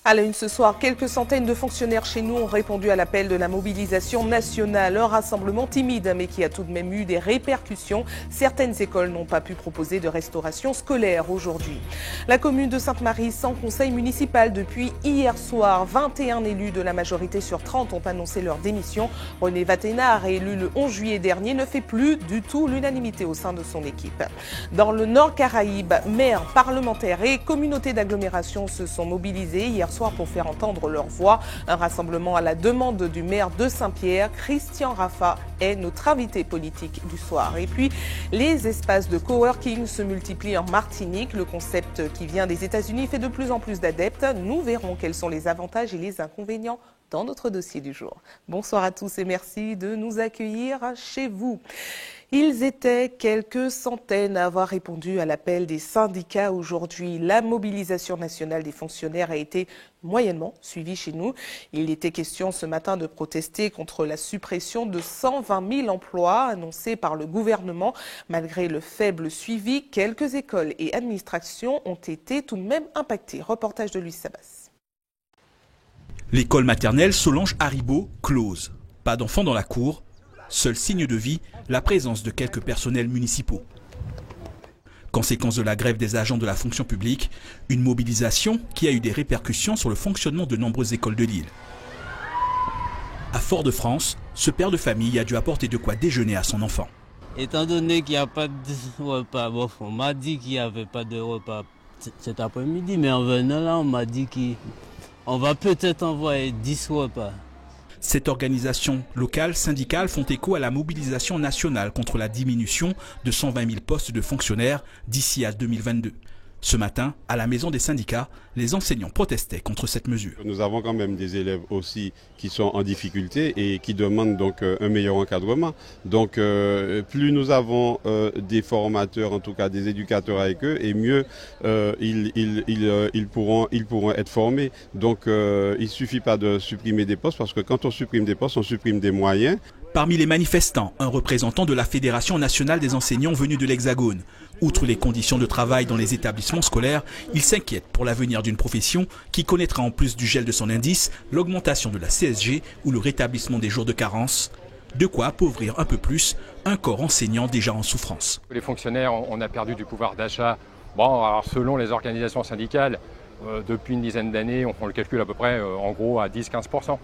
À la une ce soir, quelques centaines de fonctionnaires chez nous ont répondu à l'appel de la mobilisation nationale. Un rassemblement timide, mais qui a tout de même eu des répercussions. Certaines écoles n'ont pas pu proposer de restauration scolaire aujourd'hui. La commune de Sainte-Marie sans conseil municipal depuis hier soir. 21 élus de la majorité sur 30 ont annoncé leur démission. René Vaténard, élu le 11 juillet dernier, ne fait plus du tout l'unanimité au sein de son équipe. Dans le Nord Caraïbe, maires, parlementaires et communautés d'agglomération se sont mobilisés hier soir pour faire entendre leur voix. Un rassemblement à la demande du maire de Saint-Pierre, Christian Raffa, est notre invité politique du soir. Et puis, les espaces de coworking se multiplient en Martinique. Le concept qui vient des États-Unis fait de plus en plus d'adeptes. Nous verrons quels sont les avantages et les inconvénients dans notre dossier du jour. Bonsoir à tous et merci de nous accueillir chez vous. Ils étaient quelques centaines à avoir répondu à l'appel des syndicats aujourd'hui. La mobilisation nationale des fonctionnaires a été moyennement suivie chez nous. Il était question ce matin de protester contre la suppression de 120 000 emplois annoncés par le gouvernement. Malgré le faible suivi, quelques écoles et administrations ont été tout de même impactées. Reportage de Louis Sabas. L'école maternelle Solange-Haribo close. Pas d'enfants dans la cour. Seul signe de vie, la présence de quelques personnels municipaux. Conséquence de la grève des agents de la fonction publique, une mobilisation qui a eu des répercussions sur le fonctionnement de nombreuses écoles de l'île. À Fort-de-France, ce père de famille a dû apporter de quoi déjeuner à son enfant. Étant donné qu'il n'y a pas de repas, bon, on m'a dit qu'il n'y avait pas de repas cet après-midi, mais en venant là, on m'a dit qu'on va peut-être envoyer 10 repas. Cette organisation locale, syndicale, font écho à la mobilisation nationale contre la diminution de 120 000 postes de fonctionnaires d'ici à 2022. Ce matin, à la maison des syndicats, les enseignants protestaient contre cette mesure. Nous avons quand même des élèves aussi qui sont en difficulté et qui demandent donc un meilleur encadrement. Donc plus nous avons des formateurs, en tout cas des éducateurs avec eux, et mieux ils pourront être formés. Donc il ne suffit pas de supprimer des postes parce que quand on supprime des postes, on supprime des moyens. Parmi les manifestants, un représentant de la Fédération nationale des enseignants venu de l'Hexagone. Outre les conditions de travail dans les établissements scolaires, il s'inquiète pour l'avenir d'une profession qui connaîtra en plus du gel de son indice, l'augmentation de la CSG ou le rétablissement des jours de carence. De quoi appauvrir un peu plus un corps enseignant déjà en souffrance. Les fonctionnaires, on a perdu du pouvoir d'achat. Bon, alors selon les organisations syndicales, depuis une dizaine d'années, on fait le calcul à peu près en gros à 10-15%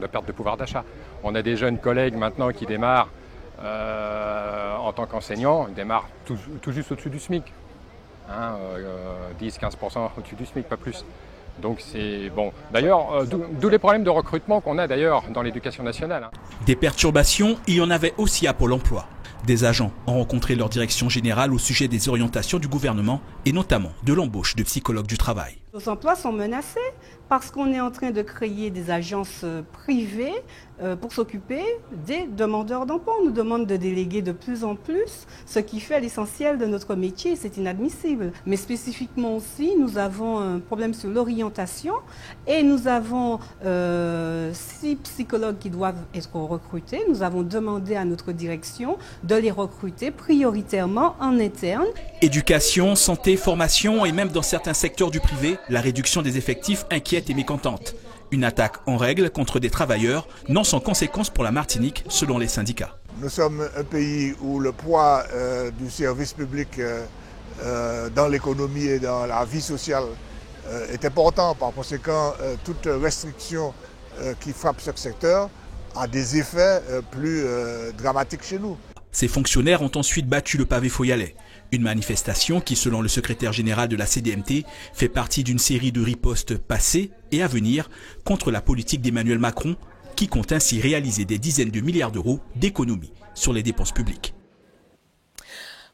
de perte de pouvoir d'achat. On a des jeunes collègues maintenant qui démarrent en tant qu'enseignants, ils démarrent tout juste au-dessus du SMIC. 10-15% au-dessus du SMIC, pas plus. Donc c'est bon. D'ailleurs, d'où les problèmes de recrutement qu'on a d'ailleurs dans l'éducation nationale. Des perturbations, il y en avait aussi à Pôle emploi. Des agents ont rencontré leur direction générale au sujet des orientations du gouvernement et notamment de l'embauche de psychologues du travail. Nos emplois sont menacés parce qu'on est en train de créer des agences privées pour s'occuper des demandeurs d'emploi. On nous demande de déléguer de plus en plus, ce qui fait l'essentiel de notre métier. C'est inadmissible. Mais spécifiquement aussi, nous avons un problème sur l'orientation et nous avons 6 psychologues qui doivent être recrutés. Nous avons demandé à notre direction de les recruter prioritairement en interne. Éducation, santé, formation et même dans certains secteurs du privé, la réduction des effectifs inquiète et mécontente. Une attaque en règle contre des travailleurs, non sans conséquences pour la Martinique, selon les syndicats. Nous sommes un pays où le poids du service public dans l'économie et dans la vie sociale est important. Par conséquent, toute restriction qui frappe ce secteur a des effets plus dramatiques chez nous. Ces fonctionnaires ont ensuite battu le pavé Foyalais. Une manifestation qui, selon le secrétaire général de la CDMT, fait partie d'une série de ripostes passées et à venir contre la politique d'Emmanuel Macron, qui compte ainsi réaliser des dizaines de milliards d'euros d'économies sur les dépenses publiques.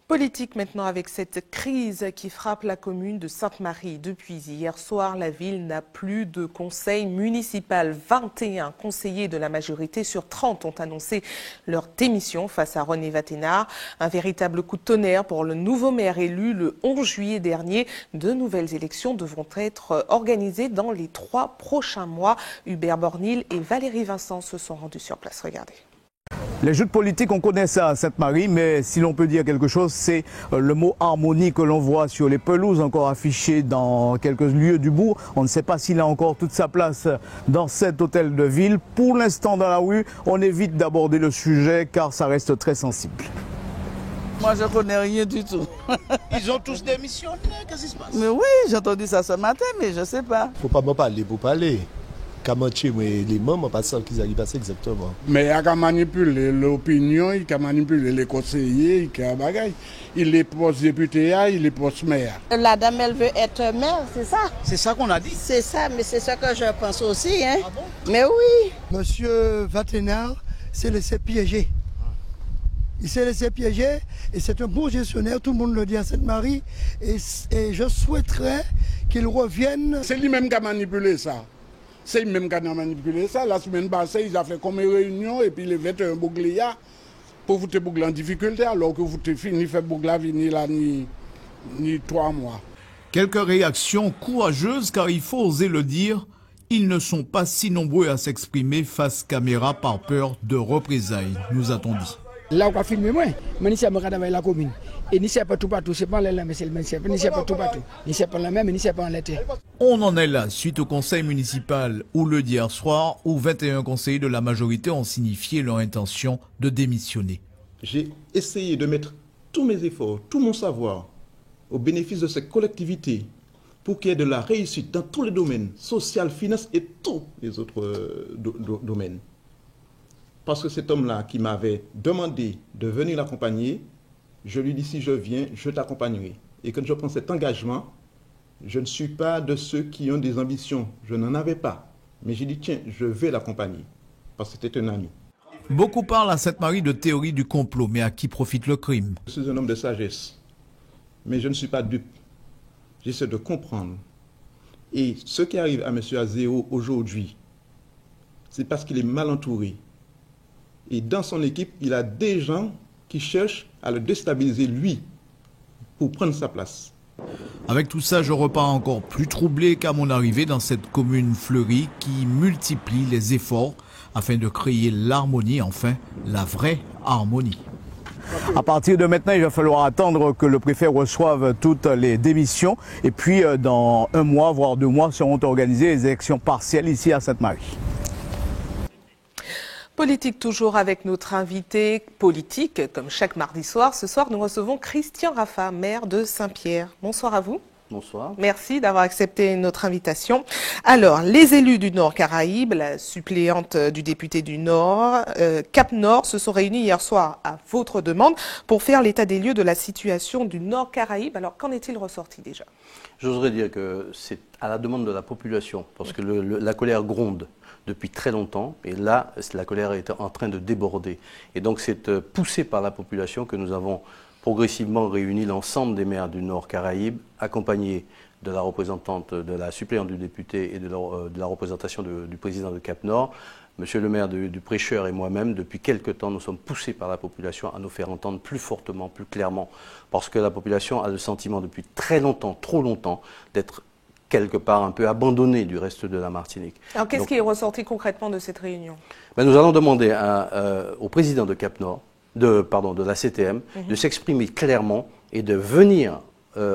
Politique maintenant avec cette crise qui frappe la commune de Sainte-Marie. Depuis hier soir, la ville n'a plus de conseil municipal. 21 conseillers de la majorité sur 30 ont annoncé leur démission face à René Vaténard. Un véritable coup de tonnerre pour le nouveau maire élu le 11 juillet dernier. De nouvelles élections devront être organisées dans les 3 prochains mois. Hubert Bornil et Valérie Vincent se sont rendus sur place. Regardez. Les jeux de politique, on connaît ça à Sainte-Marie, mais si l'on peut dire quelque chose, c'est le mot harmonie que l'on voit sur les pelouses encore affichées dans quelques lieux du bourg. On ne sait pas s'il a encore toute sa place dans cet hôtel de ville. Pour l'instant, dans la rue, on évite d'aborder le sujet car ça reste très sensible. Moi, je ne connais rien du tout. Ils ont tous démissionné, qu'est-ce qui se passe? Mais oui, j'ai entendu ça ce matin, mais je ne sais pas. Faut pas m'en parler pour parler. Comment tu les membres, pas ça qu'ils arrivent à passer exactement. Mais il a manipulé l'opinion, il a manipulé les conseillers, il a bagay. Il est poste député, il est poste maire. La dame, elle veut être maire, c'est ça? C'est ça qu'on a dit? C'est ça, mais c'est ça que je pense aussi. Hein? Ah bon? Mais oui. Monsieur Vatenard s'est laissé piéger. Il s'est laissé piéger et c'est un bon gestionnaire, tout le monde le dit à Sainte-Marie. Et je souhaiterais qu'il revienne. C'est lui-même qui a manipulé ça. C'est lui-même qui a manipulé ça. La semaine passée, il a fait comme une réunion et puis il avait un bouglia pour vous bougler en difficulté alors que vous avez fini faire bougler ni 3 mois. Quelques réactions courageuses car il faut oser le dire, ils ne sont pas si nombreux à s'exprimer face caméra par peur de représailles, nous a-t-on dit. Là, on a filmé moi, mais ici, on a la commune. Et ni c'est pas tout partout, c'est pas là, mais c'est le même, ni c'est pas tout partout. Ni c'est pas la même, ni c'est pas en l'été. On en est là, suite au conseil municipal où le hier soir, où 21 conseillers de la majorité ont signifié leur intention de démissionner. J'ai essayé de mettre tous mes efforts, tout mon savoir au bénéfice de cette collectivité pour qu'il y ait de la réussite dans tous les domaines, social, finance et tous les autres domaines. Parce que cet homme-là qui m'avait demandé de venir l'accompagner, je lui dis si je viens, je t'accompagnerai. Et quand je prends cet engagement, je ne suis pas de ceux qui ont des ambitions. Je n'en avais pas. Mais j'ai dit tiens, je vais l'accompagner. Parce que c'était un ami. Beaucoup parlent à Sainte-Marie de théorie du complot, mais à qui profite le crime? Je suis un homme de sagesse. Mais je ne suis pas dupe. J'essaie de comprendre. Et ce qui arrive à M. Azéo aujourd'hui, c'est parce qu'il est mal entouré. Et dans son équipe, il a des gens qui cherchent à le déstabiliser, lui, pour prendre sa place. Avec tout ça, je repars encore plus troublé qu'à mon arrivée dans cette commune fleurie qui multiplie les efforts afin de créer l'harmonie, enfin, la vraie harmonie. À partir de maintenant, il va falloir attendre que le préfet reçoive toutes les démissions. Et puis, dans 1 mois, voire 2 mois, seront organisées les élections partielles ici à Sainte-Marie. Politique toujours avec notre invité politique, comme chaque mardi soir. Ce soir, nous recevons Christian Raffa, maire de Saint-Pierre. Bonsoir à vous. Bonsoir. Merci d'avoir accepté notre invitation. Alors, les élus du Nord Caraïbes, la suppléante du député du Nord, Cap Nord, se sont réunis hier soir à votre demande pour faire l'état des lieux de la situation du Nord Caraïbes. Alors, qu'en est-il ressorti déjà? J'oserais dire que c'est à la demande de la population, parce que la colère gronde depuis très longtemps, et là, la colère est en train de déborder. Et donc, c'est poussé par la population que nous avons progressivement réuni l'ensemble des maires du Nord Caraïbes, accompagnés de la représentante, de la suppléante du député et de la représentation du président de Cap Nord. Monsieur le maire du Prêcheur et moi-même, depuis quelque temps, nous sommes poussés par la population à nous faire entendre plus fortement, plus clairement, parce que la population a le sentiment depuis très longtemps, trop longtemps, d'être quelque part un peu abandonnée du reste de la Martinique. Alors, qu'est-ce qui est ressorti concrètement de cette réunion? Nous allons demander au président de Cap Nord, de la CTM, de s'exprimer clairement et de venir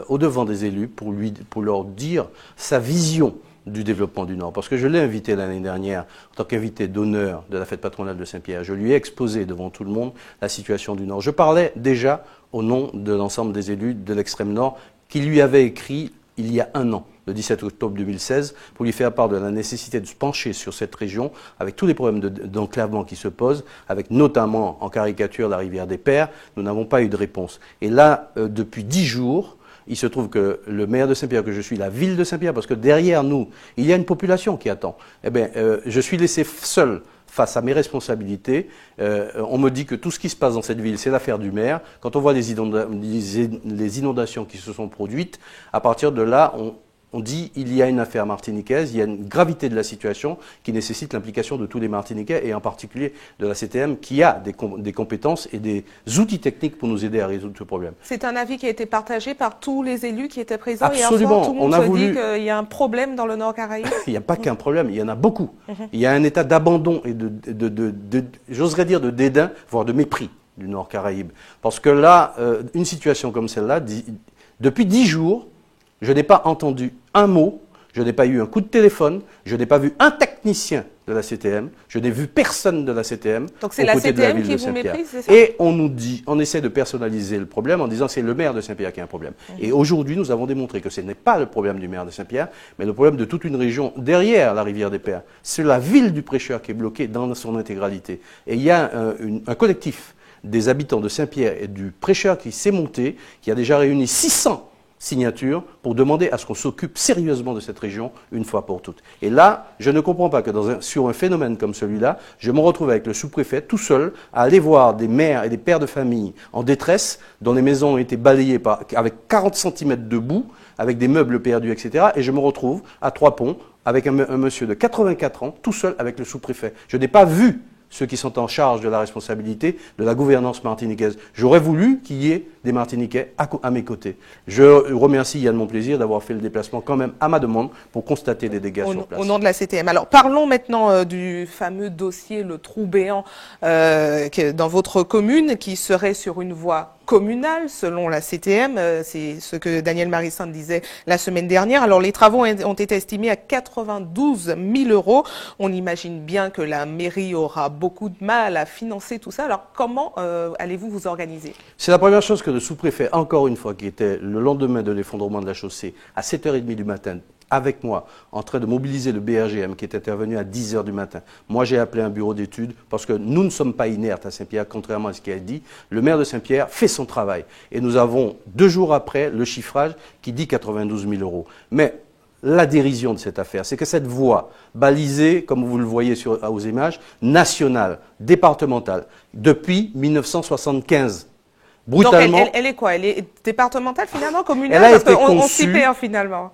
au-devant des élus pour leur dire sa vision du développement du Nord. Parce que je l'ai invité l'année dernière en tant qu'invité d'honneur de la fête patronale de Saint-Pierre. Je lui ai exposé devant tout le monde la situation du Nord. Je parlais déjà au nom de l'ensemble des élus de l'extrême Nord qui lui avaient écrit il y a 1 an, le 17 octobre 2016, pour lui faire part de la nécessité de se pencher sur cette région, avec tous les problèmes d'enclavement qui se posent, avec notamment en caricature la rivière des Pères. Nous n'avons pas eu de réponse. Et là, depuis 10 jours, il se trouve que le maire de Saint-Pierre, que je suis, la ville de Saint-Pierre, parce que derrière nous, il y a une population qui attend. Eh bien, je suis laissé seul face à mes responsabilités. On me dit que tout ce qui se passe dans cette ville, c'est l'affaire du maire. Quand on voit les inondations qui se sont produites, à partir de là, On dit il y a une affaire martiniquaise, il y a une gravité de la situation qui nécessite l'implication de tous les Martiniquais et en particulier de la CTM qui a des compétences et des outils techniques pour nous aider à résoudre ce problème. C'est un avis qui a été partagé par tous les élus qui étaient présents. Absolument. Hier soir, tout le monde se dit qu'il y a un problème dans le Nord Caraïbe. Il n'y a pas qu'un problème, il y en a beaucoup. Il y a un état d'abandon et j'oserais dire de dédain, voire de mépris du Nord Caraïbe. Parce que là, une situation comme celle-là, depuis 10 jours, je n'ai pas entendu un mot, je n'ai pas eu un coup de téléphone, je n'ai pas vu un technicien de la CTM, je n'ai vu personne de la CTM. Donc c'est la CTM qui vous méprise, c'est ça? Et on nous dit, on essaie de personnaliser le problème en disant c'est le maire de Saint-Pierre qui a un problème. Et aujourd'hui, nous avons démontré que ce n'est pas le problème du maire de Saint-Pierre, mais le problème de toute une région derrière la rivière des Pères. C'est la ville du Prêcheur qui est bloquée dans son intégralité. Et il y a un collectif des habitants de Saint-Pierre et du Prêcheur qui s'est monté, qui a déjà réuni 600 signatures pour demander à ce qu'on s'occupe sérieusement de cette région une fois pour toutes. Et là, je ne comprends pas que sur un phénomène comme celui-là, je me retrouve avec le sous-préfet tout seul à aller voir des mères et des pères de famille en détresse, dont les maisons ont été balayées avec 40 cm de boue, avec des meubles perdus, etc. Et je me retrouve à Trois-Ponts avec un monsieur de 84 ans, tout seul avec le sous-préfet. Je n'ai pas vu ceux qui sont en charge de la responsabilité de la gouvernance martiniquaise. J'aurais voulu qu'il y ait des Martiniquais à mes côtés. Je remercie Yann Monplaisir d'avoir fait le déplacement quand même à ma demande pour constater les dégâts sur place. Au nom de la CTM. Alors parlons maintenant du fameux dossier, le trou béant dans votre commune qui serait sur une voie communale selon la CTM. C'est ce que Daniel Marissante disait la semaine dernière. Alors les travaux ont été estimés à 92 000 €. On imagine bien que la mairie aura beaucoup de mal à financer tout ça. Alors comment allez-vous vous organiser? C'est la première chose que le sous-préfet, encore une fois, qui était le lendemain de l'effondrement de la chaussée, à 7h30 du matin, avec moi, en train de mobiliser le BRGM qui est intervenu à 10h du matin. Moi, j'ai appelé un bureau d'études parce que nous ne sommes pas inertes à Saint-Pierre, contrairement à ce qu'il a dit. Le maire de Saint-Pierre fait son travail. Et nous avons, 2 jours après, le chiffrage qui dit 92 000 €. Mais la dérision de cette affaire, c'est que cette voie balisée, comme vous le voyez aux images, nationale, départementale, depuis 1975, brutalement. Donc elle est quoi? Elle est départementale finalement, communale? Elle a été on conçue, s'y perd finalement.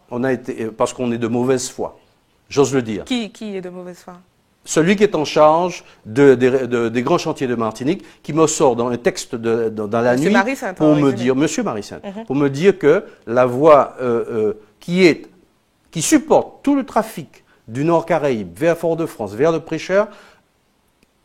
Parce qu'on est de mauvaise foi, j'ose le dire. Qui est de mauvaise foi? Celui qui est en charge des grands chantiers de Martinique, qui me sort dans un texte dans la nuit pour me dire, Monsieur Marissante, pour me dire que la voie qui supporte tout le trafic du Nord Caraïbe vers Fort-de-France, vers le Prêcheur,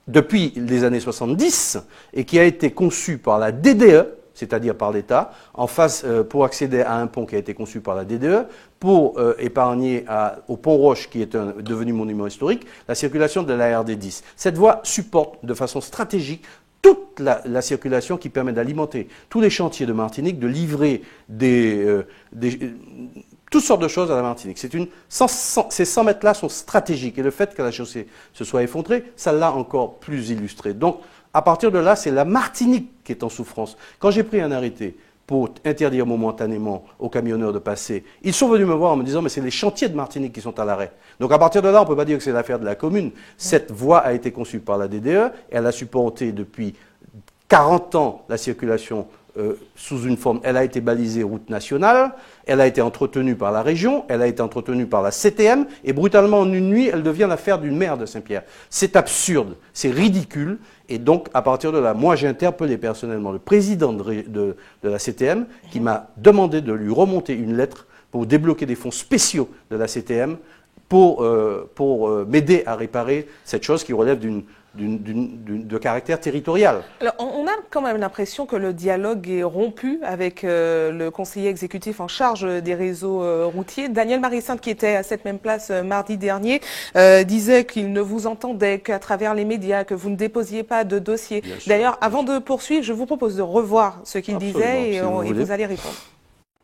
depuis les années 70, et qui a été conçu par la DDE, c'est-à-dire par l'État, en face pour accéder à un pont qui a été conçu par la DDE, pour épargner au pont Roche, qui est devenu monument historique, la circulation de la RD 10. Cette voie supporte de façon stratégique toute la circulation qui permet d'alimenter tous les chantiers de Martinique, de livrer toutes sortes de choses à la Martinique. Ces 100 mètres-là sont stratégiques. Et le fait que la chaussée se soit effondrée, ça l'a encore plus illustré. Donc, à partir de là, c'est la Martinique qui est en souffrance. Quand j'ai pris un arrêté pour interdire momentanément aux camionneurs de passer, ils sont venus me voir en me disant « mais c'est les chantiers de Martinique qui sont à l'arrêt ». Donc à partir de là, on ne peut pas dire que c'est l'affaire de la commune. Cette voie a été conçue par la DDE, elle a supporté depuis 40 ans la circulation sous une forme, elle a été balisée route nationale, elle a été entretenue par la région, elle a été entretenue par la CTM, et brutalement en une nuit, elle devient l'affaire d'une maire de Saint-Pierre. C'est absurde, c'est ridicule, et donc à partir de là, moi j'ai interpellé personnellement le président de la CTM, qui m'a demandé de lui remonter une lettre pour débloquer des fonds spéciaux de la CTM pour m'aider à réparer cette chose qui relève de caractère territorial. Alors, on a quand même l'impression que le dialogue est rompu avec le conseiller exécutif en charge des réseaux routiers. Daniel Marissante, qui était à cette même place mardi dernier, disait qu'il ne vous entendait qu'à travers les médias, que vous ne déposiez pas de dossier. D'ailleurs, avant de poursuivre, je vous propose de revoir ce qu'il disait et vous allez répondre.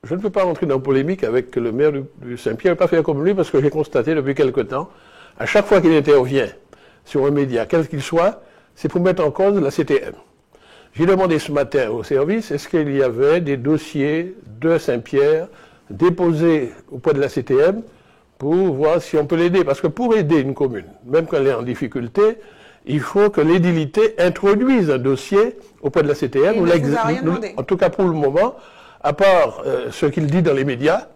Je ne peux pas rentrer dans la polémique avec le maire de Saint-Pierre, pas faire comme lui, parce que j'ai constaté depuis quelque temps, à chaque fois qu'il intervient sur un média, quel qu'il soit, c'est pour mettre en cause la CTM. J'ai demandé ce matin au service, est-ce qu'il y avait des dossiers de Saint-Pierre déposés auprès de la CTM pour voir si on peut l'aider. Parce que pour aider une commune, même quand elle est en difficulté, il faut que l'édilité introduise un dossier auprès de la CTM. En tout cas pour le moment, à part ce qu'il dit dans les médias,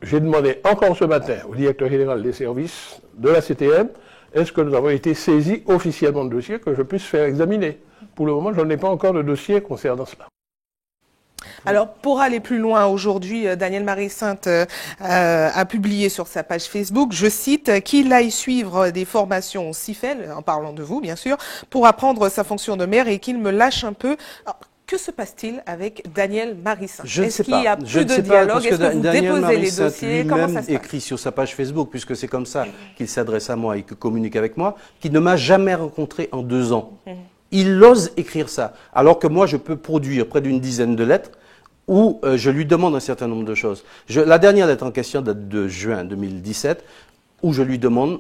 j'ai demandé encore ce matin au directeur général des services de la CTM, est-ce que nous avons été saisis officiellement de dossier que je puisse faire examiner. Pour le moment, je n'ai pas encore de dossier concernant cela. Alors, pour aller plus loin, aujourd'hui, Daniel Marie-Sainte a publié sur sa page Facebook, je cite, qu'il aille suivre des formations CIFEL, en parlant de vous, bien sûr, pour apprendre sa fonction de maire et qu'il me lâche un peu. Alors, que se passe-t-il avec Daniel Marie-Sainte? Est-ce qu'il y a plus de dialogue? Est-ce que vous déposez les dossiers? Comment ça se passe? Écrit sur sa page Facebook, puisque c'est comme ça qu'il s'adresse à moi et qu'il communique avec moi, qu'il ne m'a jamais rencontré en 2 ans. Il ose écrire ça, alors que moi, je peux produire près d'une dizaine de lettres où je lui demande un certain nombre de choses. La dernière lettre en question date de juin 2017, où je lui demande,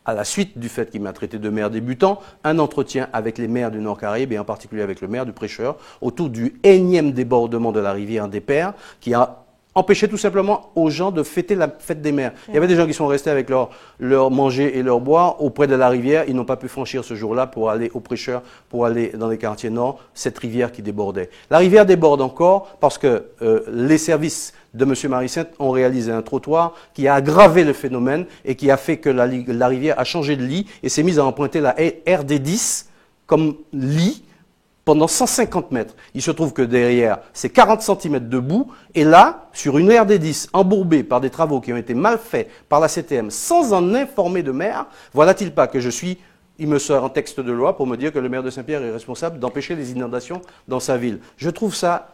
à la suite du fait qu'il m'a traité de maire débutant, un entretien avec les maires du Nord-Caraïbe et en particulier avec le maire du Prêcheur autour du énième débordement de la rivière des Pères qui a empêché tout simplement aux gens de fêter la fête des mers. Il y avait des gens qui sont restés avec leur manger et leur boire auprès de la rivière. Ils n'ont pas pu franchir ce jour-là pour aller au Prêcheur, pour aller dans les quartiers nord, cette rivière qui débordait. La rivière déborde encore parce que les services de M. Marie-Sainte ont réalisé un trottoir qui a aggravé le phénomène et qui a fait que la rivière a changé de lit et s'est mise à emprunter la RD10 comme lit pendant 150 mètres. Il se trouve que derrière, c'est 40 cm de boue, et là, sur une RD10 embourbée par des travaux qui ont été mal faits par la CTM sans en informer de maire, voilà-t-il pas que il me sort un texte de loi pour me dire que le maire de Saint-Pierre est responsable d'empêcher les inondations dans sa ville. Je trouve ça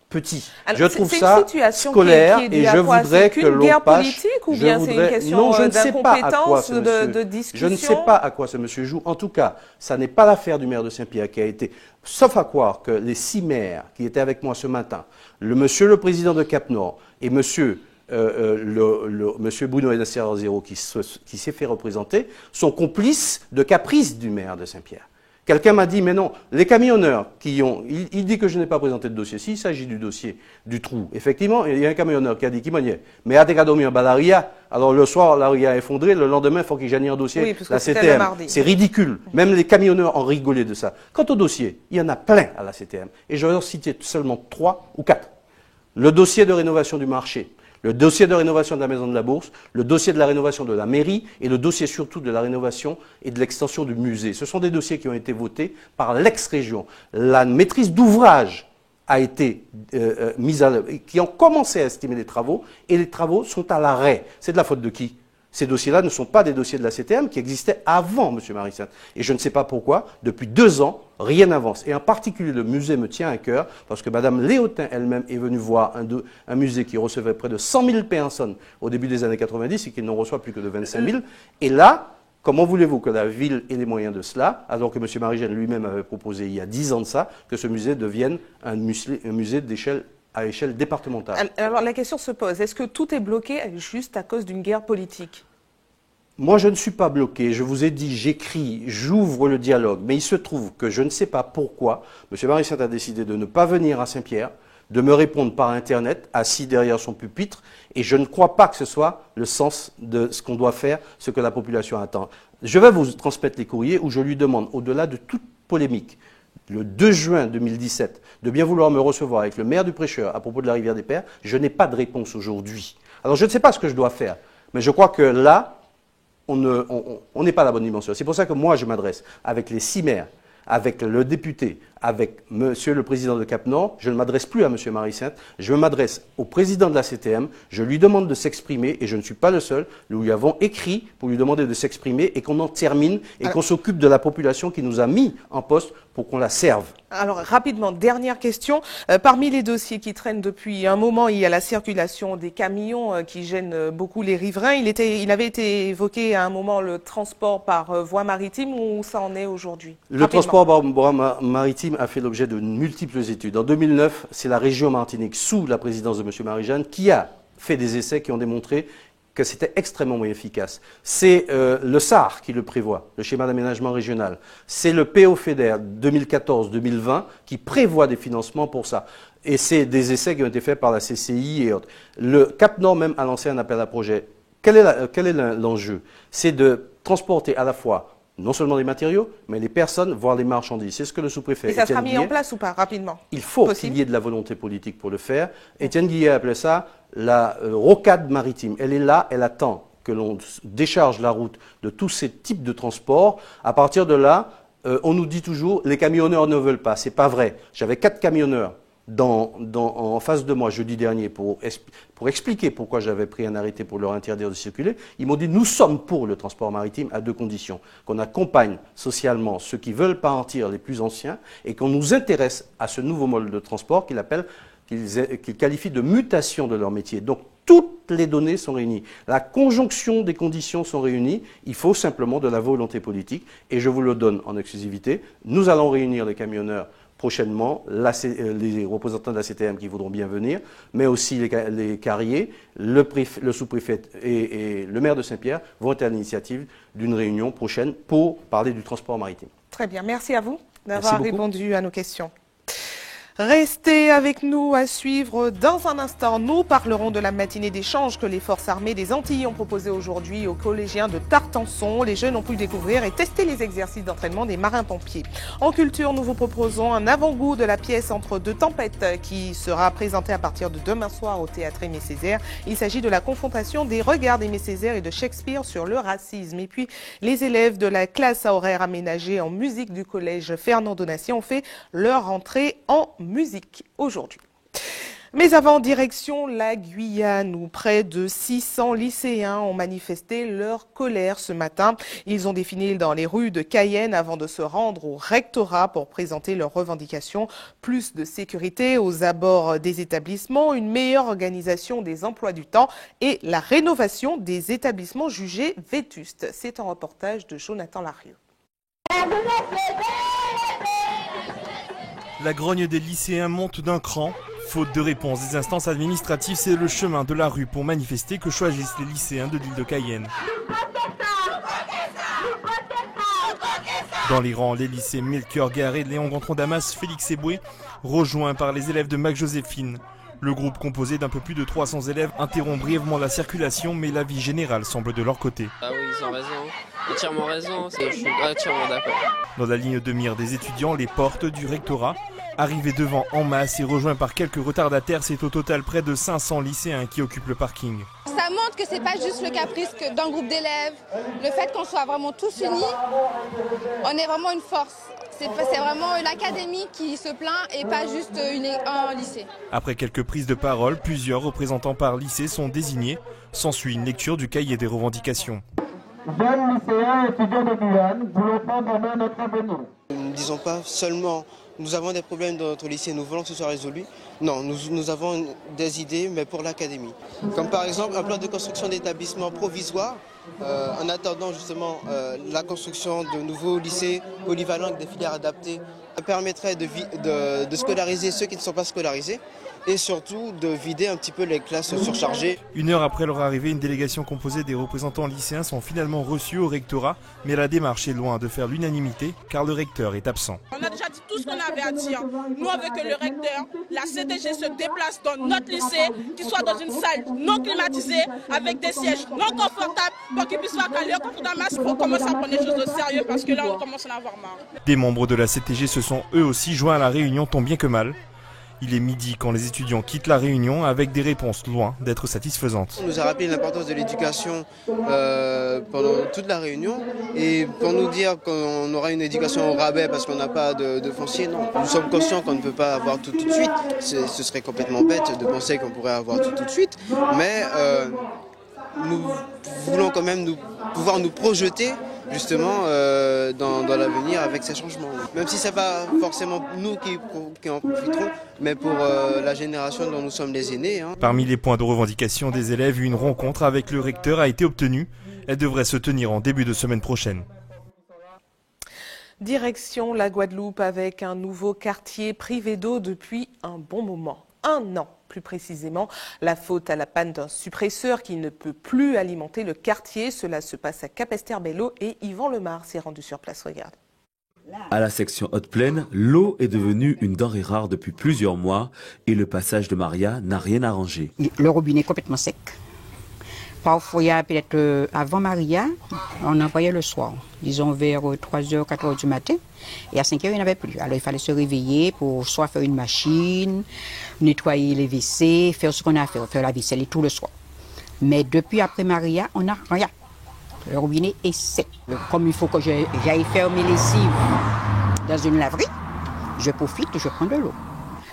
petit. Alors, je trouve ça scolaire et je voudrais que l'on passe. Ou bien c'est une question d'incompétence, de discussion? Je ne sais pas à quoi ce monsieur joue. En tout cas, ça n'est pas l'affaire du maire de Saint-Pierre qui a été, sauf à croire que les 6 maires qui étaient avec moi ce matin, monsieur le président de Cap-Nord et monsieur Bruno Enacer-Zéro qui s'est fait représenter, sont complices de caprices du maire de Saint-Pierre. Quelqu'un m'a dit, mais non, les camionneurs il dit que je n'ai pas présenté de dossier. S'il s'agit du dossier du trou, effectivement, il y a un camionneur qui a dit qu'il m'en est. Mais à dormi en bas la RIA, alors le soir, la RIA est effondrée, le lendemain, il faut qu'il gêne un dossier. Oui, la CTM. C'est ridicule. Même les camionneurs ont rigolé de ça. Quant au dossier, il y en a plein à la CTM. Et je vais en citer seulement 3 ou 4. Le dossier de rénovation du marché, le dossier de rénovation de la maison de la Bourse, le dossier de la rénovation de la mairie et le dossier surtout de la rénovation et de l'extension du musée. Ce sont des dossiers qui ont été votés par l'ex-région. La maîtrise d'ouvrage a été qui ont commencé à estimer les travaux et les travaux sont à l'arrêt. C'est de la faute de qui? Ces dossiers-là ne sont pas des dossiers de la CTM qui existaient avant M. Marie-Sainte. Et je ne sais pas pourquoi, depuis 2 ans, rien n'avance. Et en particulier, le musée me tient à cœur, parce que Mme Léotin elle-même est venue voir un musée qui recevait près de 100 000 personnes au début des années 90 et qui n'en reçoit plus que de 25 000. Et là, comment voulez-vous que la ville ait les moyens de cela, alors que M. Marie-Jeanne lui-même avait proposé il y a 10 ans de ça, que ce musée devienne un musée à échelle départementale. Alors la question se pose, est-ce que tout est bloqué juste à cause d'une guerre politique? Moi, je ne suis pas bloqué. Je vous ai dit, j'écris, j'ouvre le dialogue. Mais il se trouve que je ne sais pas pourquoi M. Marie-Sainte a décidé de ne pas venir à Saint-Pierre, de me répondre par Internet, assis derrière son pupitre. Et je ne crois pas que ce soit le sens de ce qu'on doit faire, ce que la population attend. Je vais vous transmettre les courriers où je lui demande, au-delà de toute polémique, le 2 juin 2017, de bien vouloir me recevoir avec le maire du Prêcheur à propos de la rivière des Pères. Je n'ai pas de réponse aujourd'hui. Alors je ne sais pas ce que je dois faire, mais je crois que là, on n'est pas à la bonne dimension. C'est pour ça que moi, je m'adresse avec les 6 maires, avec le député, avec monsieur le président de Cap-Nord. Je ne m'adresse plus à monsieur Marie-Sainte, je m'adresse au président de la CTM, je lui demande de s'exprimer, et je ne suis pas le seul. Nous lui avons écrit pour lui demander de s'exprimer et qu'on en termine et qu'on s'occupe de la population qui nous a mis en poste pour qu'on la serve. Alors rapidement, dernière question. Parmi les dossiers qui traînent depuis un moment, il y a la circulation des camions qui gênent beaucoup les riverains. Il avait été évoqué à un moment le transport par voie maritime. Où ça en est aujourd'hui? Le transport par voie maritime a fait l'objet de multiples études. En 2009, c'est la région Martinique, sous la présidence de M. Marie-Jeanne, qui a fait des essais qui ont démontré que c'était extrêmement efficace. C'est le SAR qui le prévoit, le schéma d'aménagement régional. C'est le PO-FEDER 2014-2020 qui prévoit des financements pour ça. Et c'est des essais qui ont été faits par la CCI et autres. Le Cap-Nord même a lancé un appel à projet. Quel est l'enjeu? C'est de transporter à la fois non seulement les matériaux, mais les personnes, voire les marchandises. C'est ce que le sous-préfet... Et ça sera mis en place ou pas, rapidement? Il faut qu'il y ait de la volonté politique pour le faire. Étienne Guillet appelait ça la rocade maritime. Elle est là, elle attend que l'on décharge la route de tous ces types de transports. À partir de là, on nous dit toujours, les camionneurs ne veulent pas. C'est pas vrai. J'avais 4 camionneurs en face de moi jeudi dernier pour expliquer pourquoi j'avais pris un arrêté pour leur interdire de circuler. Ils m'ont dit nous sommes pour le transport maritime à 2 conditions. Qu'on accompagne socialement ceux qui veulent partir, les plus anciens, et qu'on nous intéresse à ce nouveau mode de transport qu'ils qualifient de mutation de leur métier. Donc toutes les données sont réunies. La conjonction des conditions sont réunies. Il faut simplement de la volonté politique. Et je vous le donne en exclusivité. Nous allons réunir les camionneurs prochainement, les représentants de la CTM qui voudront bien venir, mais aussi les carriers, le sous-préfet et le maire de Saint-Pierre vont être à l'initiative d'une réunion prochaine pour parler du transport maritime. Très bien, merci à vous d'avoir répondu à nos questions. Restez avec nous à suivre. Dans un instant, nous parlerons de la matinée d'échange que les forces armées des Antilles ont proposée aujourd'hui aux collégiens de Tartançon. Les jeunes ont pu découvrir et tester les exercices d'entraînement des marins-pompiers. En culture, nous vous proposons un avant-goût de la pièce Entre deux tempêtes qui sera présentée à partir de demain soir au théâtre Aimé Césaire. Il s'agit de la confrontation des regards d'Aimé Césaire et de Shakespeare sur le racisme. Et puis, les élèves de la classe à horaire aménagé en musique du collège Fernand Donatien ont fait leur entrée en musique aujourd'hui. Mais avant, direction la Guyane, où près de 600 lycéens ont manifesté leur colère ce matin. Ils ont défilé dans les rues de Cayenne avant de se rendre au rectorat pour présenter leurs revendications. Plus de sécurité aux abords des établissements, une meilleure organisation des emplois du temps et la rénovation des établissements jugés vétustes. C'est un reportage de Jonathan Larieux. La grogne des lycéens monte d'un cran. Faute de réponse des instances administratives, c'est le chemin de la rue pour manifester que choisissent les lycéens de l'île de Cayenne. Dans les rangs, les lycées Melchior Garé, Léon Gontran Damas, Félix Eboué, rejoints par les élèves de Mac-Joséphine. Le groupe composé d'un peu plus de 300 élèves interrompt brièvement la circulation, mais la vie générale semble de leur côté. Ah oui, ils ont raison, entièrement raison, je suis entièrement d'accord. Dans la ligne de mire des étudiants, les portes du rectorat. Arrivés devant en masse et rejoints par quelques retardataires, c'est au total près de 500 lycéens qui occupent le parking. Ça montre que c'est pas juste le caprice d'un groupe d'élèves, le fait qu'on soit vraiment tous unis, on est vraiment une force. C'est vraiment l'académie qui se plaint et pas juste un lycée. Après quelques prises de parole, plusieurs représentants par lycée sont désignés. S'ensuit une lecture du cahier des revendications. Jeunes lycéens et étudiants de Guyane, voulons prendre en main notre avenir. Nous ne disons pas seulement nous avons des problèmes dans notre lycée, nous voulons que ce soit résolu. Non, nous avons des idées, mais pour l'académie. Comme par exemple un plan de construction d'établissements provisoires, en attendant justement la construction de nouveaux lycées polyvalents avec des filières adaptées. Ça permettrait de scolariser ceux qui ne sont pas scolarisés et surtout de vider un petit peu les classes surchargées. Une heure après leur arrivée, une délégation composée des représentants lycéens sont finalement reçus au rectorat, mais la démarche est loin de faire l'unanimité car le recteur est absent. On a déjà dit tout ce qu'on avait à dire. Nous, on veut que le recteur, la CTG se déplace dans notre lycée, qu'il soit dans une salle non climatisée, avec des sièges non confortables, pour qu'il puisse faire caler contre Damas pour commencer à prendre les choses au sérieux parce que là, on commence à en avoir marre. Des membres de la CTG se sont eux aussi joints à la réunion tant bien que mal. Il est midi quand les étudiants quittent la réunion avec des réponses loin d'être satisfaisantes. On nous a rappelé l'importance de l'éducation pendant toute la réunion et pour nous dire qu'on aura une éducation au rabais parce qu'on n'a pas de foncier, non. Nous sommes conscients qu'on ne peut pas avoir tout de suite. Ce serait complètement bête de penser qu'on pourrait avoir tout de suite, mais nous voulons quand même pouvoir nous projeter justement dans l'avenir avec ces changements. Même si ce n'est pas forcément nous qui en profiterons, mais pour la génération dont nous sommes les aînés. Parmi les points de revendication des élèves, une rencontre avec le recteur a été obtenue. Elle devrait se tenir en début de semaine prochaine. Direction la Guadeloupe avec un nouveau quartier privé d'eau depuis un bon moment. 1 an. Plus précisément, la faute à la panne d'un suppresseur qui ne peut plus alimenter le quartier. Cela se passe à Capesterre-Belle-Eau et Yvan Lemar s'est rendu sur place. Regarde. À la section Haute-Plaine, l'eau est devenue une denrée rare depuis plusieurs mois et le passage de Maria n'a rien arrangé. Le robinet est complètement sec. Parfois, il y a peut-être avant Maria, on envoyait le soir, disons vers 3h, 4h du matin. Et à 5h, il n'y en avait plus. Alors, il fallait se réveiller pour soit faire une machine, nettoyer les WC, faire ce qu'on a à faire la vaisselle et tout le soir. Mais depuis après Maria, on n'a rien. Le robinet est sec. Comme il faut que j'aille faire mes lessives dans une laverie, je profite, je prends de l'eau.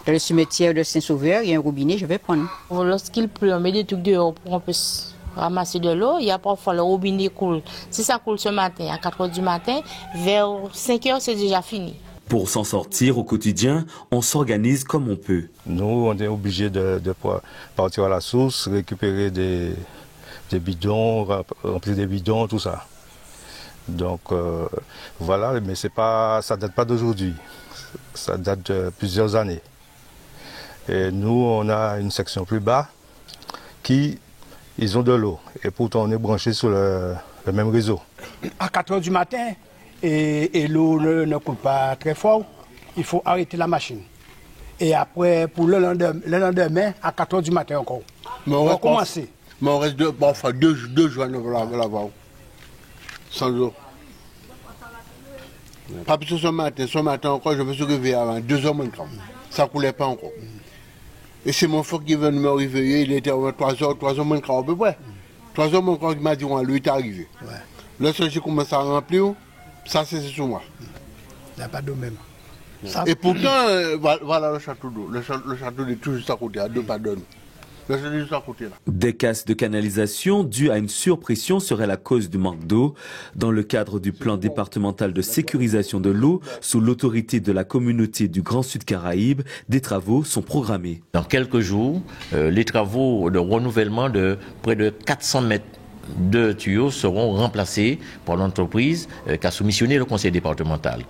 Dans le cimetière de Saint-Sauveur, il y a un robinet, je vais prendre. Lorsqu'il pleut, on met des trucs dehors pour qu'on puisse ramasser de l'eau. Il y a parfois le robinet coule. Si ça coule ce matin, à 4h du matin, vers 5h, c'est déjà fini. Pour s'en sortir au quotidien, on s'organise comme on peut. Nous, on est obligé de partir à la source, récupérer des bidons, remplir des bidons, tout ça. Donc voilà, mais ça date pas d'aujourd'hui. Ça date de plusieurs années. Et nous, on a une section plus bas ils ont de l'eau. Et pourtant, on est branché sur le même réseau. À 4h du matin, et l'eau ne coule pas très fort, il faut arrêter la machine. Et après, pour le lendemain, à 4h du matin encore, on va commencer. Mais on reste deux jours là-bas, sans eau. Pas plus ce matin encore, je me suis réveillé avant 2h moins quart. Ça ne coulait pas encore. Et c'est mon frère qui est venu me réveiller, il était à 3h moins quart à peu près. 3h moins quart, il m'a dit, lui est arrivé. Ouais. Là, j'ai commencé à remplir, ça c'est sur moi. Il n'y a pas d'eau même. Et pourtant, voilà le château d'eau. Le château est tout juste à côté, à 2 pas de nous. Des casses de canalisation dues à une surpression seraient la cause du manque d'eau. Dans le cadre du plan départemental de sécurisation de l'eau, sous l'autorité de la communauté du Grand Sud Caraïbe, des travaux sont programmés. Dans quelques jours, les travaux de renouvellement de près de 400 mètres de tuyaux seront remplacés par l'entreprise qui a soumissionné le conseil départemental.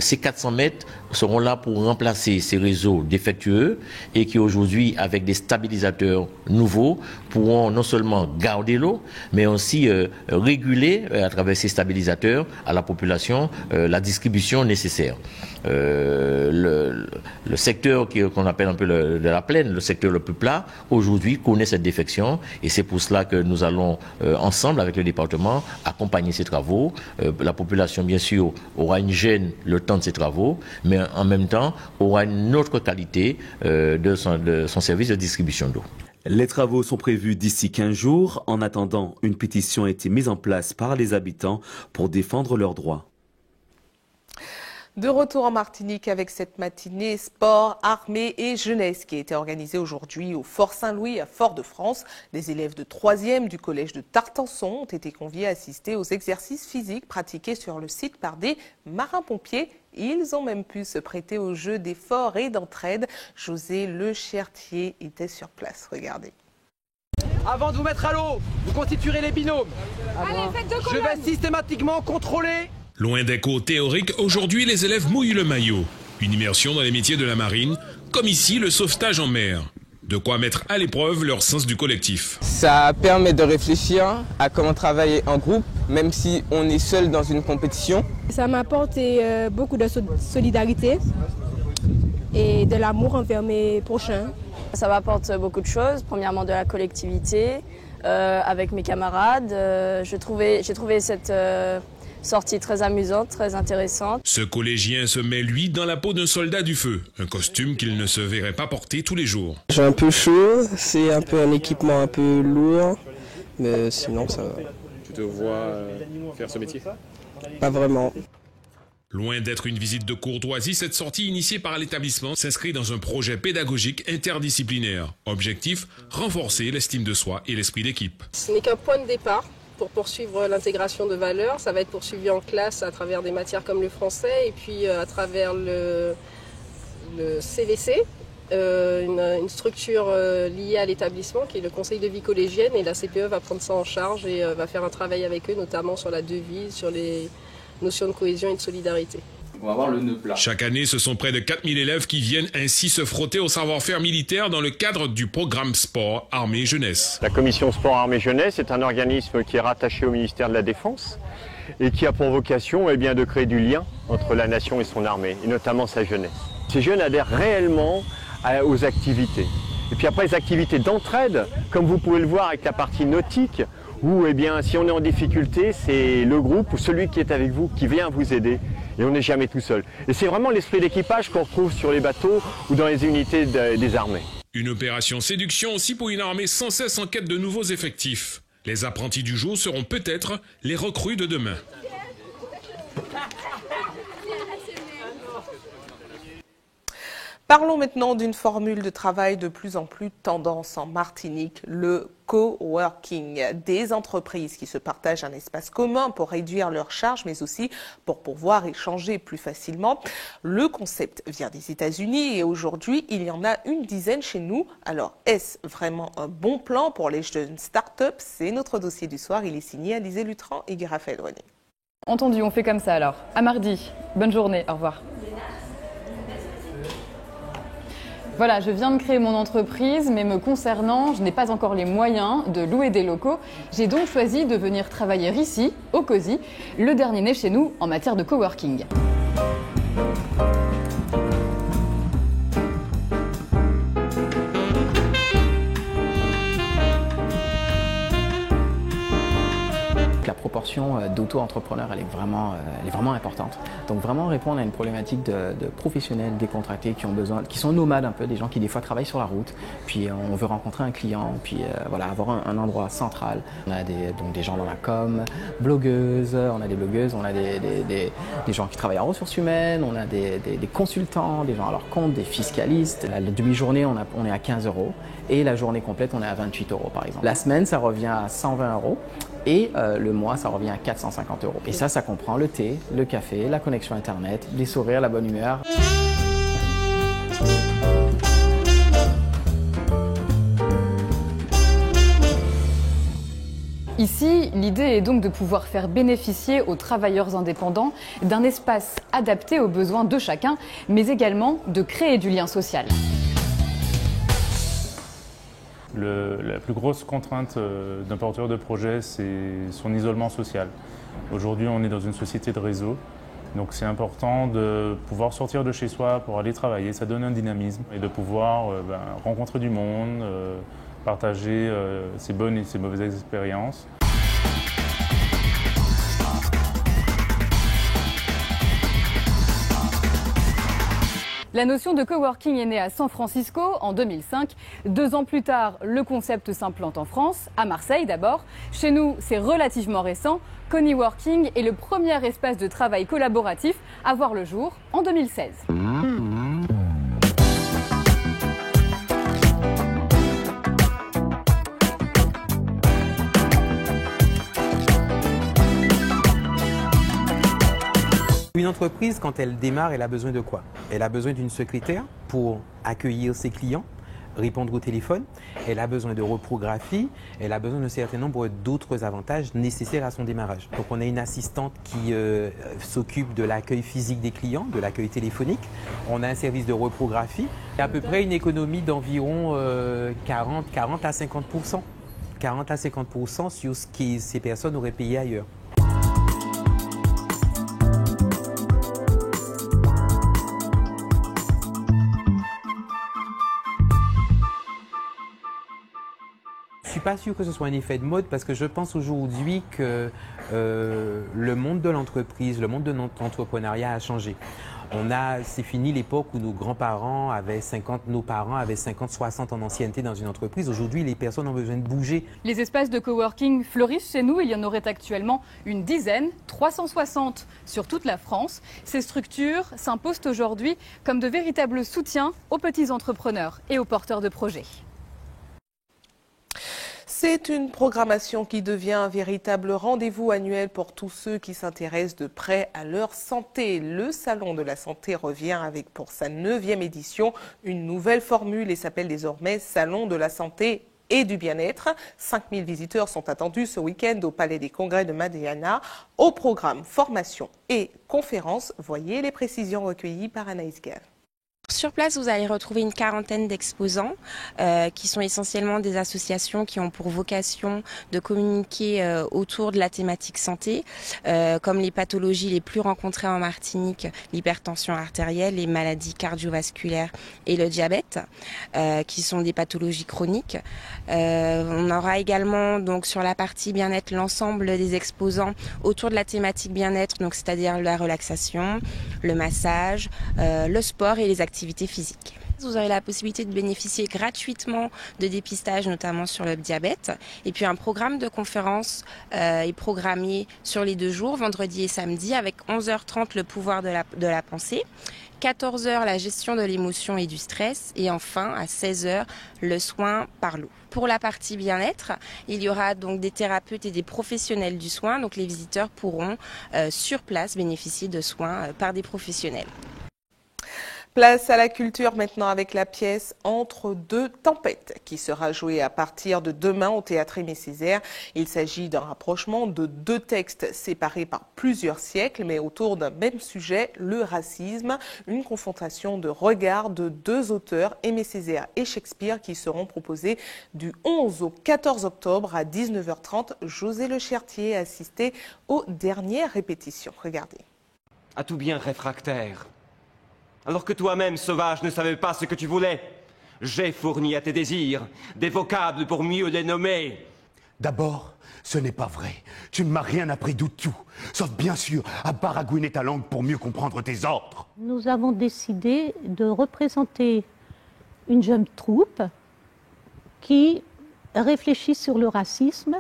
Ces 400 mètres seront là pour remplacer ces réseaux défectueux et qui aujourd'hui, avec des stabilisateurs nouveaux, pourront non seulement garder l'eau, mais aussi réguler à travers ces stabilisateurs à la population la distribution nécessaire. Le secteur qu'on appelle un peu de la plaine, le secteur le plus plat, aujourd'hui connaît cette défection et c'est pour cela que nous allons ensemble avec le département accompagner ces travaux. La population bien sûr aura une gêne le temps de ces travaux, mais en même temps aura une autre qualité de son service de distribution d'eau. Les travaux sont prévus d'ici 15 jours. En attendant, une pétition a été mise en place par les habitants pour défendre leurs droits. De retour en Martinique avec cette matinée sport, armée et jeunesse qui a été organisée aujourd'hui au Fort Saint-Louis à Fort-de-France. Les élèves de 3e du collège de Tartançon ont été conviés à assister aux exercices physiques pratiqués sur le site par des marins-pompiers. Ils ont même pu se prêter au jeu d'effort et d'entraide. José Le Chertier était sur place. Regardez. Avant de vous mettre à l'eau, vous constituerez les binômes. Allez, faites 2 colonnes. Je vais systématiquement contrôler. Loin des cours théoriques, aujourd'hui les élèves mouillent le maillot. Une immersion dans les métiers de la marine, comme ici le sauvetage en mer. De quoi mettre à l'épreuve leur sens du collectif. Ça permet de réfléchir à comment travailler en groupe, même si on est seul dans une compétition. Ça m'a apporté beaucoup de solidarité et de l'amour envers mes prochains. Ça m'apporte beaucoup de choses, premièrement de la collectivité, avec mes camarades. J'ai trouvé cette sortie très amusante, très intéressante. Ce collégien se met, lui, dans la peau d'un soldat du feu. Un costume qu'il ne se verrait pas porter tous les jours. J'ai un peu chaud, c'est un peu un équipement un peu lourd, mais sinon ça va. Tu te vois faire ce métier? Pas vraiment. Loin d'être une visite de courtoisie, cette sortie initiée par l'établissement s'inscrit dans un projet pédagogique interdisciplinaire. Objectif, renforcer l'estime de soi et l'esprit d'équipe. Ce n'est qu'un point de départ pour poursuivre l'intégration de valeurs. Ça va être poursuivi en classe à travers des matières comme le français et puis à travers le CVC, une structure liée à l'établissement qui est le conseil de vie collégienne, et la CPE va prendre ça en charge et va faire un travail avec eux, notamment sur la devise, sur les notions de cohésion et de solidarité. On va voir le nœud plat. Chaque année, ce sont près de 4000 élèves qui viennent ainsi se frotter au savoir-faire militaire dans le cadre du programme Sport Armée Jeunesse. La commission Sport Armée Jeunesse est un organisme qui est rattaché au ministère de la Défense et qui a pour vocation de créer du lien entre la nation et son armée, et notamment sa jeunesse. Ces jeunes adhèrent réellement aux activités. Et puis après, les activités d'entraide, comme vous pouvez le voir avec la partie nautique, où eh bien, si on est en difficulté, c'est le groupe ou celui qui est avec vous qui vient vous aider. Et on n'est jamais tout seul. Et c'est vraiment l'esprit d'équipage qu'on retrouve sur les bateaux ou dans les unités des armées. Une opération séduction aussi pour une armée sans cesse en quête de nouveaux effectifs. Les apprentis du jour seront peut-être les recrues de demain. Parlons maintenant d'une formule de travail de plus en plus tendance en Martinique, le coworking. Des entreprises qui se partagent un espace commun pour réduire leurs charges, mais aussi pour pouvoir échanger plus facilement. Le concept vient des États-Unis et aujourd'hui, il y en a une dizaine chez nous. Alors, est-ce vraiment un bon plan pour les jeunes start-up? C'est notre dossier du soir. Il est signé Alizé Lutran et Guy-Raphaël René. Entendu, on fait comme ça alors. À mardi. Bonne journée. Au revoir. Voilà, je viens de créer mon entreprise, mais me concernant, je n'ai pas encore les moyens de louer des locaux. J'ai donc choisi de venir travailler ici, au COSI, le dernier né chez nous en matière de coworking. La proportion d'auto-entrepreneurs, elle est vraiment importante. Donc vraiment répondre à une problématique de professionnels décontractés qui sont nomades un peu, des gens qui des fois travaillent sur la route, puis on veut rencontrer un client, puis voilà, avoir un endroit central. On a donc des gens dans la com, blogueuses, on a des gens qui travaillent en ressources humaines, on a des consultants, des gens à leur compte, des fiscalistes. La demi-journée, on est à 15 € et la journée complète, on est à 28 € par exemple. La semaine, ça revient à 120 € et le mois, ça revient à 450 €. Et ça comprend le thé, le café, la connexion Internet, les sourires, la bonne humeur. Ici, l'idée est donc de pouvoir faire bénéficier aux travailleurs indépendants d'un espace adapté aux besoins de chacun, mais également de créer du lien social. La plus grosse contrainte d'un porteur de projet, c'est son isolement social. Aujourd'hui, on est dans une société de réseau, donc c'est important de pouvoir sortir de chez soi pour aller travailler. Ça donne un dynamisme et de pouvoir rencontrer du monde, partager ses bonnes et ses mauvaises expériences. La notion de coworking est née à San Francisco en 2005. 2 ans plus tard, le concept s'implante en France, à Marseille d'abord. Chez nous, c'est relativement récent. Coniworking est le premier espace de travail collaboratif à voir le jour en 2016. Une entreprise, quand elle démarre, elle a besoin de quoi? Elle a besoin d'une secrétaire pour accueillir ses clients, répondre au téléphone. Elle a besoin de reprographie. Elle a besoin d'un certain nombre d'autres avantages nécessaires à son démarrage. Donc on a une assistante qui s'occupe de l'accueil physique des clients, de l'accueil téléphonique. On a un service de reprographie. Il y a à peu près une économie d'environ 40 à 50%. 40 à 50% sur ce que ces personnes auraient payé ailleurs. Je ne suis pas sûr que ce soit un effet de mode parce que je pense aujourd'hui que le monde de l'entreprise, le monde de notre entrepreneuriat a changé. C'est fini l'époque où nos grands-parents avaient 50, nos parents avaient 50, 60 en ancienneté dans une entreprise. Aujourd'hui, les personnes ont besoin de bouger. Les espaces de coworking fleurissent chez nous. Il y en aurait actuellement une dizaine, 360 sur toute la France. Ces structures s'imposent aujourd'hui comme de véritables soutiens aux petits entrepreneurs et aux porteurs de projets. C'est une programmation qui devient un véritable rendez-vous annuel pour tous ceux qui s'intéressent de près à leur santé. Le Salon de la Santé revient avec pour sa 9e édition une nouvelle formule et s'appelle désormais Salon de la Santé et du Bien-être. 5000 visiteurs sont attendus ce week-end au Palais des Congrès de Madiana. Au programme formation et conférences, voyez les précisions recueillies par Anaïs Gall. Sur place, vous allez retrouver une quarantaine d'exposants qui sont essentiellement des associations qui ont pour vocation de communiquer autour de la thématique santé, comme les pathologies les plus rencontrées en Martinique, l'hypertension artérielle, les maladies cardiovasculaires et le diabète, qui sont des pathologies chroniques. On aura également donc sur la partie bien-être l'ensemble des exposants autour de la thématique bien-être, donc c'est-à-dire la relaxation, le massage, le sport et les activités physiques. Vous aurez la possibilité de bénéficier gratuitement de dépistage, notamment sur le diabète. Et puis un programme de conférence est programmé sur les 2 jours, vendredi et samedi, avec 11h30 le pouvoir de la pensée, 14h la gestion de l'émotion et du stress, et enfin à 16h le soin par l'eau. Pour la partie bien-être, il y aura donc des thérapeutes et des professionnels du soin, donc les visiteurs pourront sur place bénéficier de soins par des professionnels. Place à la culture maintenant avec la pièce Entre deux tempêtes qui sera jouée à partir de demain au Théâtre Aimé Césaire. Il s'agit d'un rapprochement de 2 textes séparés par plusieurs siècles mais autour d'un même sujet, le racisme. Une confrontation de regards de 2 auteurs, Aimé Césaire et Shakespeare, qui seront proposés du 11 au 14 octobre à 19h30. José Le Chertier a assisté aux dernières répétitions. Regardez. À tout bien réfractaire. Alors que toi-même, sauvage, ne savais pas ce que tu voulais, j'ai fourni à tes désirs des vocables pour mieux les nommer. D'abord, ce n'est pas vrai. Tu ne m'as rien appris du tout, sauf bien sûr à baragouiner ta langue pour mieux comprendre tes ordres. Nous avons décidé de représenter une jeune troupe qui réfléchit sur le racisme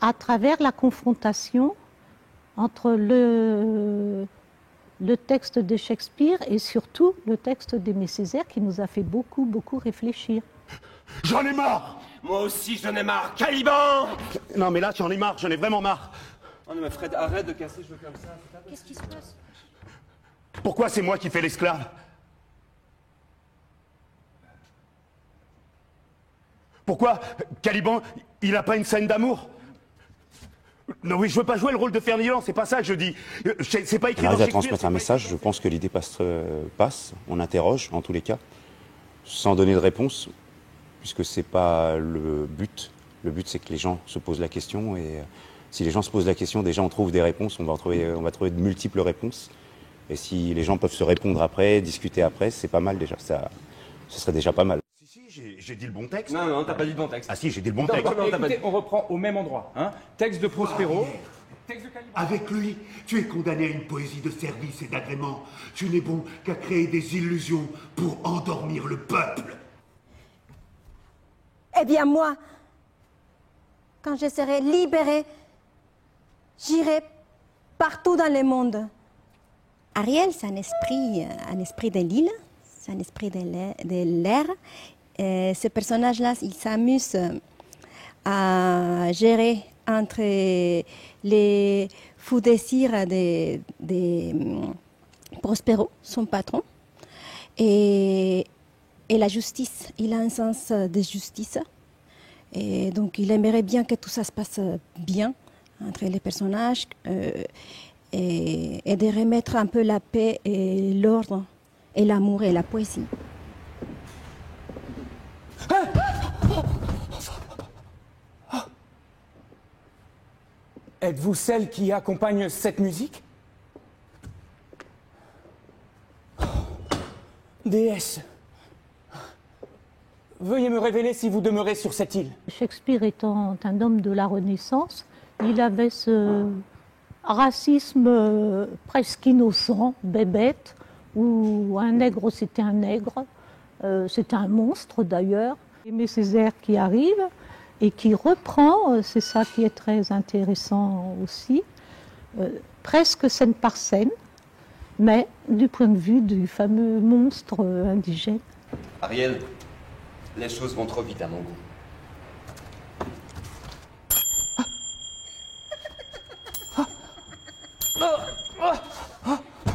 à travers la confrontation entre le texte de Shakespeare et surtout le texte d'Aimé Césaire qui nous a fait beaucoup réfléchir. J'en ai marre! Moi aussi j'en ai marre, Caliban! Non mais là j'en ai marre, j'en ai vraiment marre. Oh non mais Fred, arrête de casser les cheveux comme ça. Qu'est-ce qui se passe? Pourquoi c'est moi qui fais l'esclave? Pourquoi Caliban, il n'a pas une scène d'amour? Non, oui, je veux pas jouer le rôle de Ferdinand, c'est pas ça que je dis. C'est pas écrit dans On arrive à Shakespeare, transmettre un message, je pense que l'idée passe, on interroge en tous les cas, sans donner de réponse, puisque c'est pas le but. Le but c'est que les gens se posent la question et si les gens se posent la question, déjà on trouve des réponses, on va trouver de multiples réponses. Et si les gens peuvent se répondre après, discuter après, c'est pas mal déjà, ce serait déjà pas mal. J'ai dit le bon texte? Non, t'as pas dit le bon texte. Ah si, j'ai dit le bon texte. Non, Écoutez, on reprend au même endroit. Hein. Texte de Prospero. Texte de Caliban. Avec lui, tu es condamné à une poésie de service et d'agrément. Tu n'es bon qu'à créer des illusions pour endormir le peuple. Eh bien moi, quand je serai libérée, j'irai partout dans le monde. Ariel, c'est un esprit de l'île, c'est un esprit de l'air. Ce personnage-là, il s'amuse à gérer entre les fous désirs de Prospero, son patron, et la justice. Il a un sens de justice. Et donc, il aimerait bien que tout ça se passe bien entre les personnages et de remettre un peu la paix et l'ordre et l'amour et la poésie. Êtes-vous celle qui accompagne cette musique? Déesse, veuillez me révéler si vous demeurez sur cette île. Shakespeare étant un homme de la Renaissance, il avait ce racisme presque innocent, bébête, où un nègre c'était un nègre, c'était un monstre d'ailleurs. Aimé Césaire qui arrive et qui reprend, c'est ça qui est très intéressant aussi, presque scène par scène, mais du point de vue du fameux monstre indigène. Ariel, les choses vont trop vite à mon goût.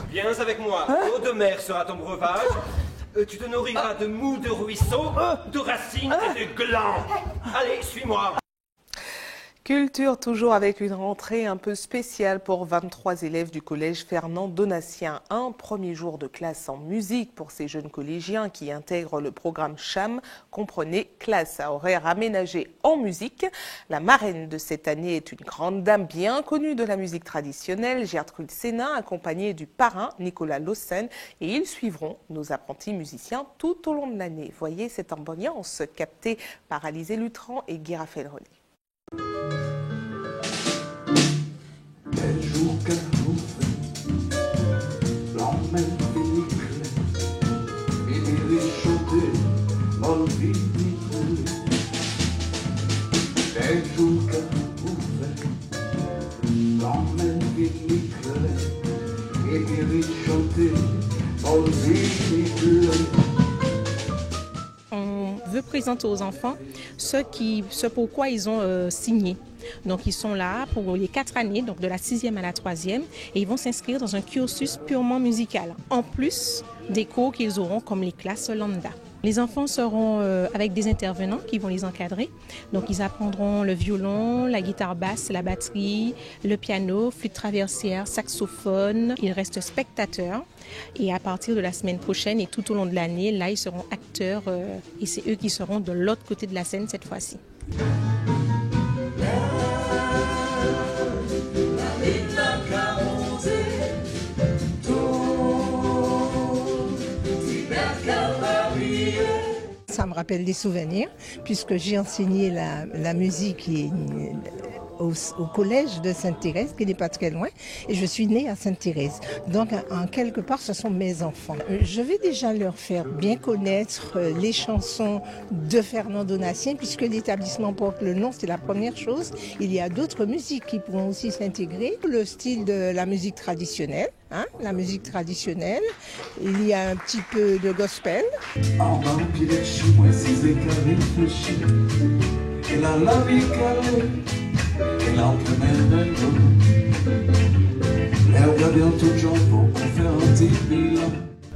Viens avec moi, l'eau de mer sera ton breuvage. Tu te nourriras de mou de ruisseaux, de racines et de glands. Allez, suis-moi. Culture, toujours avec une rentrée un peu spéciale pour 23 élèves du collège Fernand Donatien. Un premier jour de classe en musique pour ces jeunes collégiens qui intègrent le programme CHAM. Comprenez, classe à horaire aménagé en musique. La marraine de cette année est une grande dame bien connue de la musique traditionnelle, Gertrude Sénin, accompagnée du parrain Nicolas Lawson. Et ils suivront nos apprentis musiciens tout au long de l'année. Voyez cette ambiance captée par Alizé Lutran et Guy Raffael-Rolly. On veut présenter aux enfants ce pourquoi ils ont signé. Donc ils sont là pour les 4 années, donc de la 6e à la 3e, et ils vont s'inscrire dans un cursus purement musical, en plus des cours qu'ils auront comme les classes lambda. Les enfants seront avec des intervenants qui vont les encadrer. Donc ils apprendront le violon, la guitare basse, la batterie, le piano, flûte traversière, saxophone. Ils restent spectateurs. Et à partir de la semaine prochaine et tout au long de l'année, là ils seront acteurs et c'est eux qui seront de l'autre côté de la scène cette fois-ci. Ça me rappelle des souvenirs, puisque j'ai enseigné la musique au collège de Sainte-Thérèse, qui n'est pas très loin, et je suis née à Sainte-Thérèse. Donc, en quelque part, ce sont mes enfants. Je vais déjà leur faire bien connaître les chansons de Fernand Donatien, puisque l'établissement porte le nom, c'est la première chose. Il y a d'autres musiques qui pourront aussi s'intégrer. Le style de la musique traditionnelle, la musique traditionnelle. Il y a un petit peu de gospel.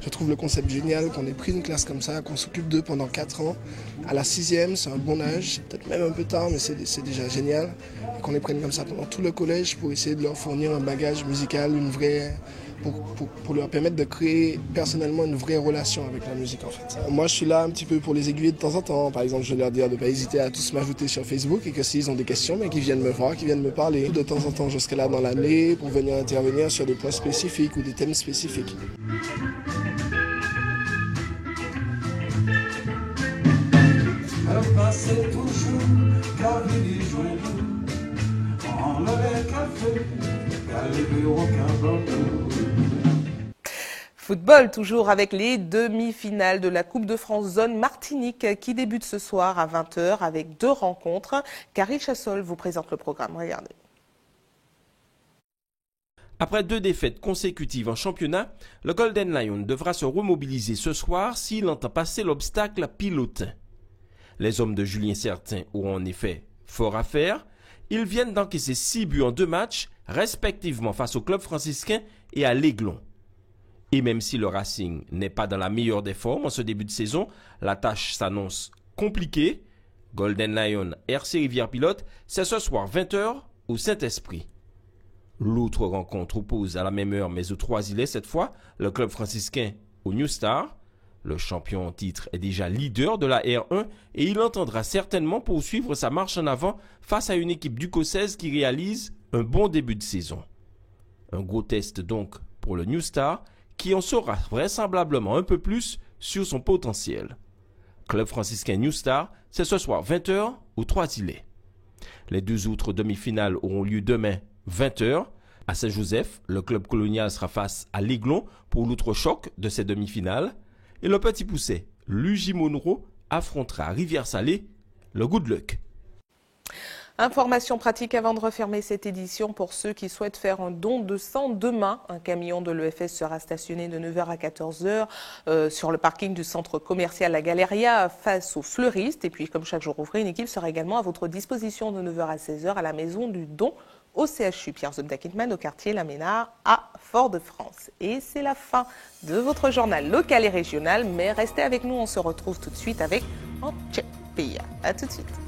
Je trouve le concept génial qu'on ait pris une classe comme ça, qu'on s'occupe d'eux pendant 4 ans. À la 6e, c'est un bon âge, peut-être même un peu tard, mais c'est déjà génial. Qu'on les prenne comme ça pendant tout le collège pour essayer de leur fournir un bagage musical, pour leur permettre de créer personnellement une vraie relation avec la musique en fait. Moi je suis là un petit peu pour les aiguiller de temps en temps. Par exemple, je vais leur dire de ne pas hésiter à tous m'ajouter sur Facebook et que s'ils ont des questions, qu'ils viennent me voir, qu'ils viennent me parler. De temps en temps, je serai là dans l'année pour venir intervenir sur des points spécifiques ou des thèmes spécifiques. Football, toujours avec les demi-finales de la Coupe de France Zone Martinique qui débute ce soir à 20h avec 2 rencontres. Caril Chassol vous présente le programme. Regardez. Après 2 défaites consécutives en championnat, le Golden Lion devra se remobiliser ce soir s'il entend passer l'obstacle pilotin. Les hommes de Julien Certain auront en effet fort à faire. Ils viennent d'encaisser 6 buts en 2 matchs, respectivement face au club franciscain et à l'Aiglon. Et même si le Racing n'est pas dans la meilleure des formes en ce début de saison, la tâche s'annonce compliquée. Golden Lion, RC Rivière-Pilote, c'est ce soir 20h au Saint-Esprit. L'autre rencontre oppose à la même heure, mais aux Trois-Îlets cette fois, le club franciscain au New Star. Le champion en titre est déjà leader de la R1 et il entendra certainement poursuivre sa marche en avant face à une équipe ducossaise qui réalise un bon début de saison. Un gros test donc pour le New Star qui en saura vraisemblablement un peu plus sur son potentiel. Club franciscain New Star, c'est ce soir 20h aux Trois-Îlets. Les 2 autres demi-finales auront lieu demain 20h. À Saint-Joseph, le club colonial sera face à l'Aiglon pour l'autre choc de ces demi-finales. Et le petit pousset, Luigi Monroe, affrontera Rivière-Salée, le Good Luck. Information pratique avant de refermer cette édition pour ceux qui souhaitent faire un don de sang demain. Un camion de l'EFS sera stationné de 9h à 14h sur le parking du centre commercial La Galeria face aux fleuristes. Et puis comme chaque jour ouvré, une équipe sera également à votre disposition de 9h à 16h à la maison du don au CHU Pierre Zobda-Kidman au quartier La Ménard à Fort-de-France. Et c'est la fin de votre journal local et régional, mais restez avec nous, on se retrouve tout de suite avec Antje Pia. À tout de suite.